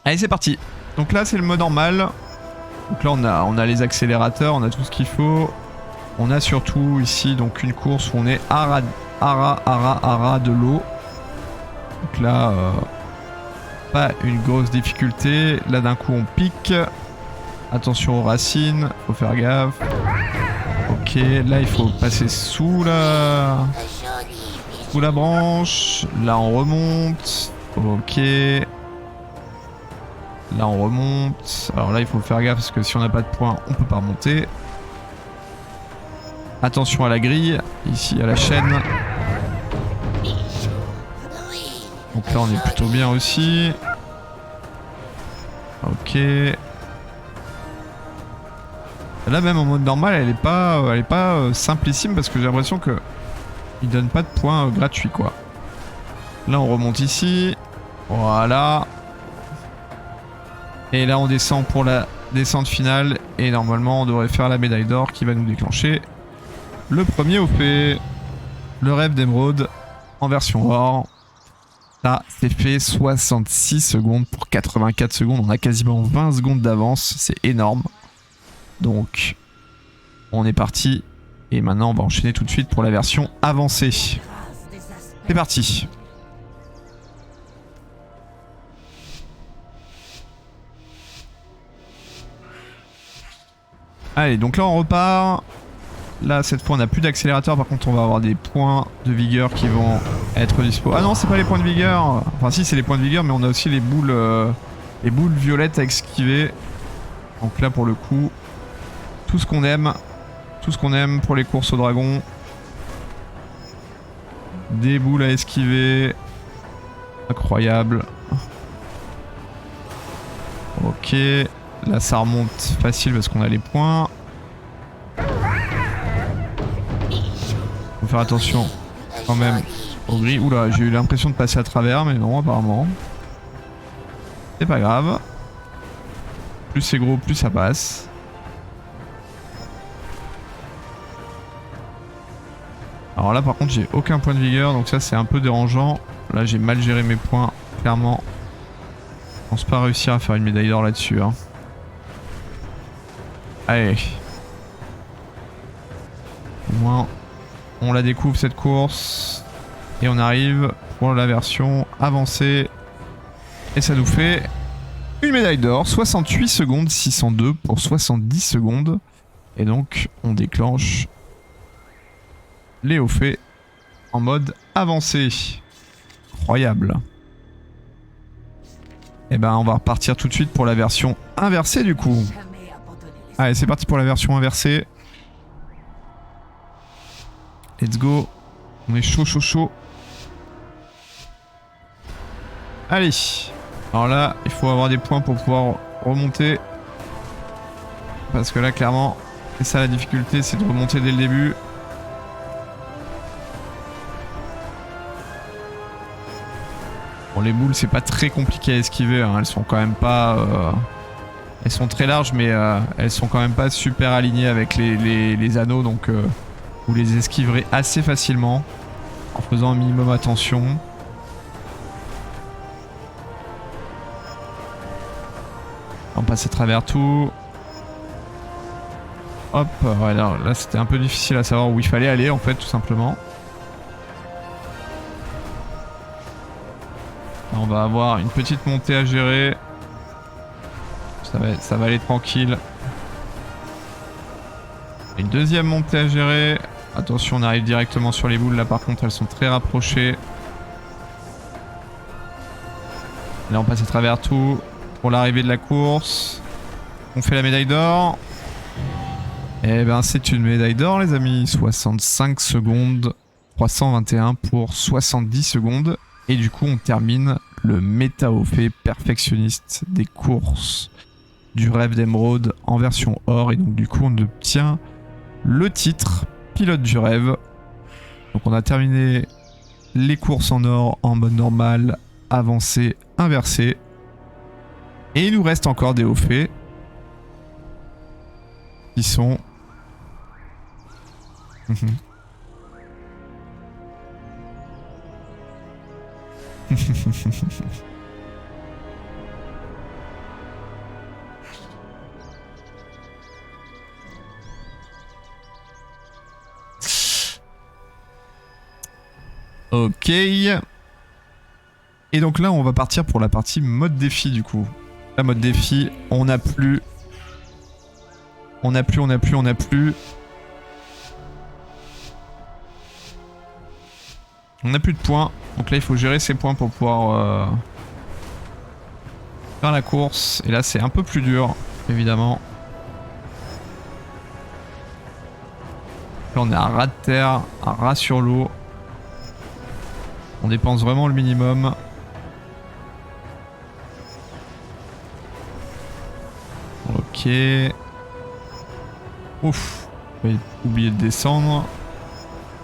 Allez, c'est parti. Donc là, c'est le mode normal. Donc là, on a les accélérateurs, on a tout ce qu'il faut. On a surtout ici donc une course où on est à ras de l'eau. Donc là, pas une grosse difficulté. Là, d'un coup, on pique. Attention aux racines, faut faire gaffe. Ok, là, il faut passer sous la branche. Là, on remonte. Ok. Là, on remonte. Alors là, il faut faire gaffe parce que si on n'a pas de points, on peut pas remonter. Attention à la grille, ici à la chaîne. Donc là, on est plutôt bien aussi. Ok. Là, même en mode normal, elle est pas simplissime parce que j'ai l'impression que il donne pas de points gratuits, quoi. Là, on remonte ici. Voilà. Et là, on descend pour la descente finale. Et normalement, on devrait faire la médaille d'or qui va nous déclencher le premier OP. Le rêve d'émeraude en version or. Ça, c'est fait 66 secondes pour 84 secondes. On a quasiment 20 secondes d'avance. C'est énorme. Donc, on est parti. Et maintenant, on va enchaîner tout de suite pour la version avancée. C'est parti. Allez, donc là, on repart. Là, cette fois, on n'a plus d'accélérateur. Par contre, on va avoir des points de vigueur qui vont être dispo. Ah non, c'est pas les points de vigueur. Enfin, si, c'est les points de vigueur, mais on a aussi les boules violettes à esquiver. Donc là, pour le coup, tout ce qu'on aime. Tout ce qu'on aime pour les courses au dragon. Des boules à esquiver. Incroyable. Ok. Là, ça remonte facile parce qu'on a les points. Faut faire attention quand même au gris. Oula, j'ai eu l'impression de passer à travers, mais non, apparemment. C'est pas grave. Plus c'est gros, plus ça passe. Alors là, par contre, j'ai aucun point de vigueur, donc ça, c'est un peu dérangeant. Là, j'ai mal géré mes points, clairement. Je pense pas réussir à faire une médaille d'or là-dessus, hein. Allez. Au moins, on la découvre cette course. Et on arrive pour la version avancée. Et ça nous fait une médaille d'or. 68 secondes, 602 pour 70 secondes. Et donc, on déclenche les hauts faits en mode avancé. Incroyable. Et ben, on va repartir tout de suite pour la version inversée du coup. Allez, c'est parti pour la version inversée. Let's go. On est chaud, chaud, chaud. Allez. Alors là, il faut avoir des points pour pouvoir remonter. Parce que là, clairement, c'est ça la difficulté, c'est de remonter dès le début. Bon, les boules, c'est pas très compliqué à esquiver, hein. Elles sont quand même pas... Elles sont très larges, mais elles sont quand même pas super alignées avec les anneaux, donc vous les esquiverez assez facilement en faisant un minimum attention. On passe à travers tout. Hop, ouais, là c'était un peu difficile à savoir où il fallait aller en fait, tout simplement. Là, on va avoir une petite montée à gérer. Ça va aller tranquille. Une deuxième montée à gérer. Attention, on arrive directement sur les boules. Là, par contre, elles sont très rapprochées. Là, on passe à travers tout pour l'arrivée de la course. On fait la médaille d'or. Et ben, c'est une médaille d'or, les amis. 65 secondes. 321 pour 70 secondes. Et du coup, on termine le méta au fait perfectionniste des courses du rêve d'émeraude en version or. Et donc, du coup, on obtient le titre pilote du rêve. Donc, on a terminé les courses en or en mode normal, avancé, inversé. Et il nous reste encore des hauts faits qui sont... Ok. Et donc là, on va partir pour la partie mode défi du coup. La mode défi, on n'a plus. On n'a plus. On n'a plus de points. Donc là, il faut gérer ces points pour pouvoir faire la course. Et là, c'est un peu plus dur, évidemment. Là, on est à ras de terre, à ras sur l'eau. On dépense vraiment le minimum. Ok. Ouf. On va oublier de descendre.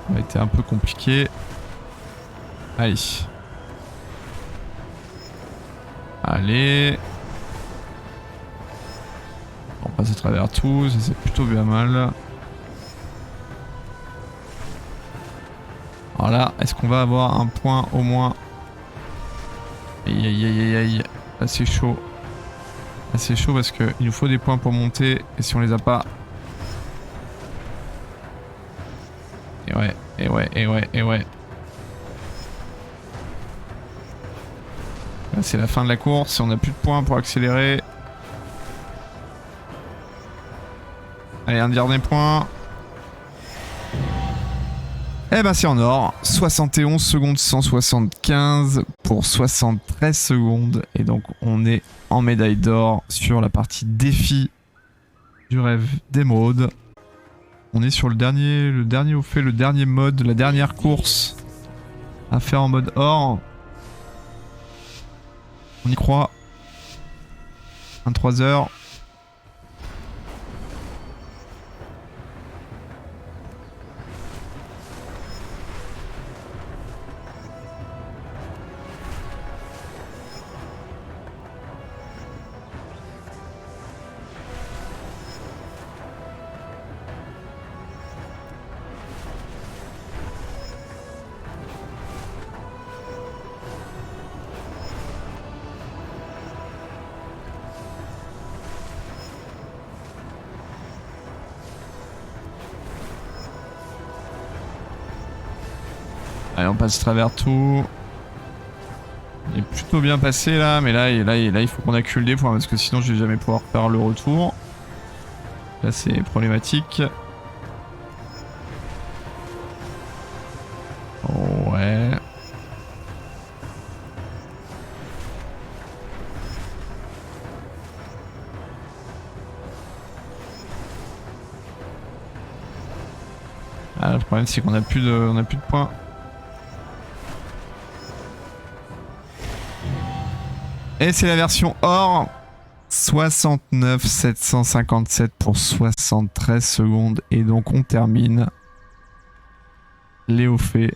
Ça a été un peu compliqué. Allez. Allez. On passe à travers tout, ça c'est plutôt bien mal. Voilà, est-ce qu'on va avoir un point au moins? Aïe aïe aïe aïe aïe. Là c'est chaud. Là c'est chaud parce qu'il nous faut des points pour monter. Et si on les a pas... Et ouais, et ouais, et ouais, et ouais. Là c'est la fin de la course et on n'a plus de points pour accélérer. Allez, un dernier point. Eh ben c'est en or. 71 secondes 175 pour 73 secondes. Et donc on est en médaille d'or sur la partie défi du rêve d'émeraude. On est sur le dernier au fait, le dernier mode, la dernière course à faire en mode or. On y croit. 23 heures. Allez, on passe à travers tout. Il est plutôt bien passé là, mais là il faut qu'on accumule des points parce que sinon je vais jamais pouvoir faire le retour. Là c'est problématique. Ouais. Ah, le problème c'est qu'on a plus de points. Et c'est la version or. 69 757 pour 73 secondes. Et donc on termine Léo fait